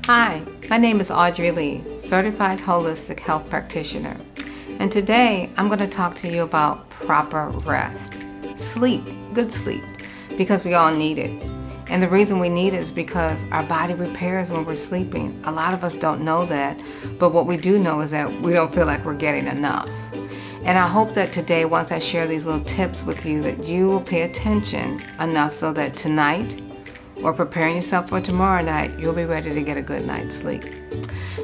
Hi, my name is Audrey Lee, Certified Holistic Health Practitioner, and today I'm going to talk to you about proper rest. Sleep, good sleep, because we all need it. And the reason we need it is because our body repairs when we're sleeping. A lot of us don't know that, but what we do know is that we don't feel like we're getting enough. And I hope that today, once I share these little tips with you, that you will pay attention enough so that tonight, or preparing yourself for tomorrow night, you'll be ready to get a good night's sleep.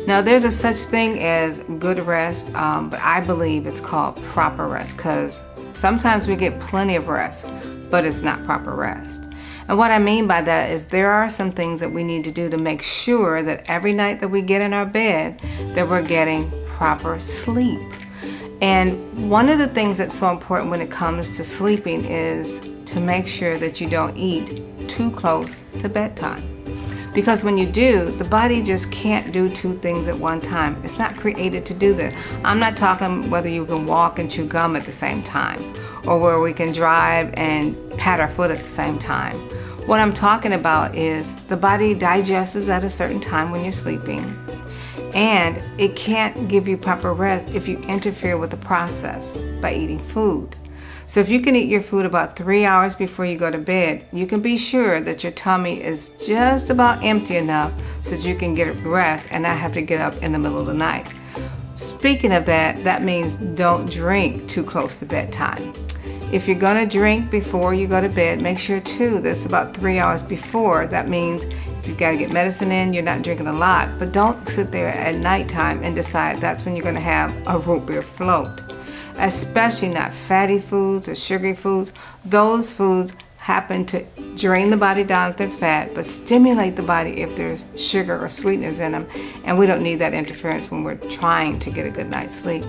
Now, there's a such thing as good rest, but I believe it's called proper rest, because sometimes we get plenty of rest, but it's not proper rest. And what I mean by that is there are some things that we need to do to make sure that every night that we get in our bed, that we're getting proper sleep. And one of the things that's so important when it comes to sleeping is to make sure that you don't eat too close to bedtime. Because when you do, the body just can't do two things at one time. It's not created to do that. I'm not talking whether you can walk and chew gum at the same time, or where we can drive and pat our foot at the same time. What I'm talking about is the body digests at a certain time when you're sleeping, and it can't give you proper rest if you interfere with the process by eating food. So if you can eat your food about 3 hours before you go to bed, you can be sure that your tummy is just about empty enough so that you can get rest and not have to get up in the middle of the night. Speaking of that, that means don't drink too close to bedtime. If you're going to drink before you go to bed, make sure too that's about 3 hours before. That means if you've got to get medicine in, you're not drinking a lot, but don't sit there at nighttime and decide that's when you're going to have a root beer float. Especially not fatty foods or sugary foods. Those foods happen to drain the body down if they're fat, but stimulate the body if there's sugar or sweeteners in them, and we don't need that interference when we're trying to get a good night's sleep.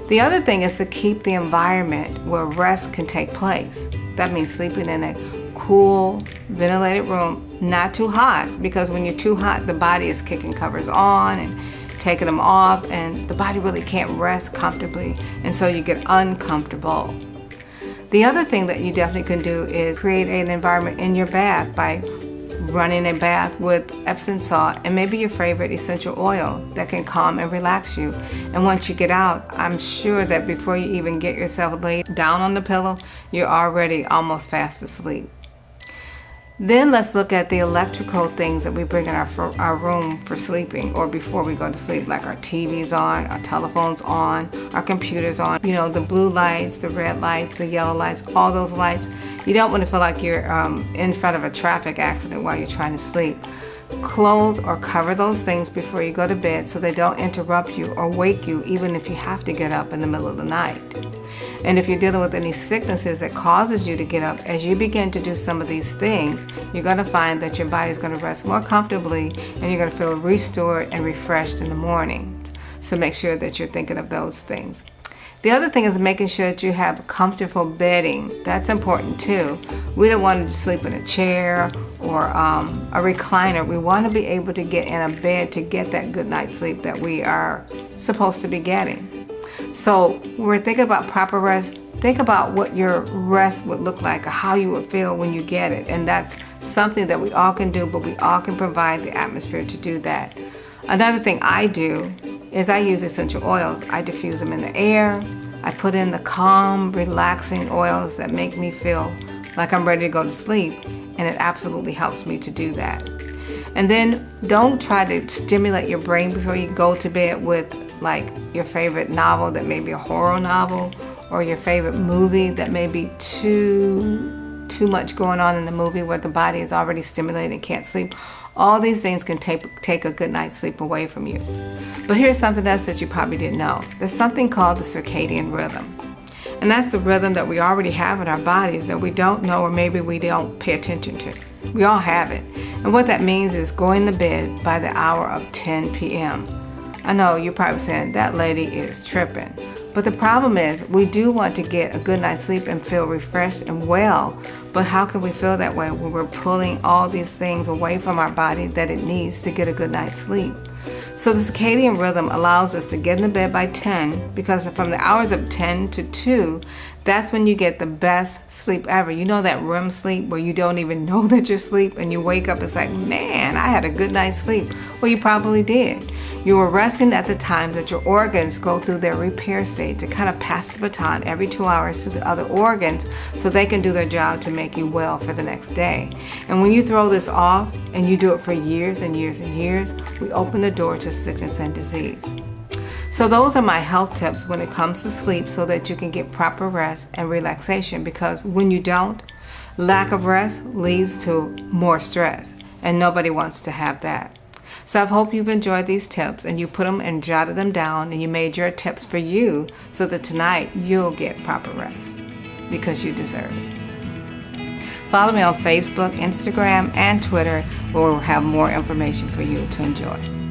The other thing is to keep the environment where rest can take place. That means sleeping in a cool, ventilated room, not too hot, because when you're too hot, the body is kicking covers on and taking them off, and the body really can't rest comfortably, and so you get uncomfortable. The other thing that you definitely can do is create an environment in your bath by running a bath with Epsom salt and maybe your favorite essential oil that can calm and relax you. And once you get out, I'm sure that before you even get yourself laid down on the pillow, you're already almost fast asleep. Then let's look at the electrical things that we bring in our room for sleeping or before we go to sleep, like our TVs on, our telephones on, our computers on, the blue lights, the red lights, the yellow lights, all those lights. You don't want to feel like you're in front of a traffic accident while you're trying to sleep. Close or cover those things before you go to bed so they don't interrupt you or wake you, even if you have to get up in the middle of the night. And if you're dealing with any sicknesses that causes you to get up, as you begin to do some of these things, you're going to find that your body's going to rest more comfortably and you're going to feel restored and refreshed in the morning. So make sure that you're thinking of those things. The other thing is making sure that you have comfortable bedding. That's important too. We don't want to sleep in a chair or a recliner. We want to be able to get in a bed to get that good night's sleep that we are supposed to be getting. So when we're thinking about proper rest, think about what your rest would look like or how you would feel when you get it. And that's something that we all can do, but we all can provide the atmosphere to do that. Another thing I do is I use essential oils. I diffuse them in the air. I put in the calm, relaxing oils that make me feel like I'm ready to go to sleep. And it absolutely helps me to do that. And then don't try to stimulate your brain before you go to bed with like your favorite novel that may be a horror novel, or your favorite movie that may be too much going on in the movie where the body is already stimulated and can't sleep. All these things can take a good night's sleep away from you. But here's something else that you probably didn't know. There's something called the circadian rhythm. And that's the rhythm that we already have in our bodies that we don't know, or maybe we don't pay attention to. We all have it. And what that means is going to bed by the hour of 10 p.m. I know you're probably saying that lady is tripping. But the problem is we do want to get a good night's sleep and feel refreshed and well. But how can we feel that way when we're pulling all these things away from our body that it needs to get a good night's sleep? So the circadian rhythm allows us to get in the bed by 10, because from the hours of 10 to 2, that's when you get the best sleep ever. You know that REM sleep where you don't even know that you're asleep and you wake up, it's like, man, I had a good night's sleep. Well, you probably did. You were resting at the time that your organs go through their repair state to kind of pass the baton every 2 hours to the other organs so they can do their job to make you well for the next day. And when you throw this off and you do it for years and years and years, we open the door to sickness and disease. So those are my health tips when it comes to sleep, so that you can get proper rest and relaxation, because when you don't, lack of rest leads to more stress, and nobody wants to have that. So I hope you've enjoyed these tips and you put them and jotted them down, and you made your tips for you so that tonight you'll get proper rest, because you deserve it. Follow me on Facebook, Instagram, and Twitter, where we'll have more information for you to enjoy.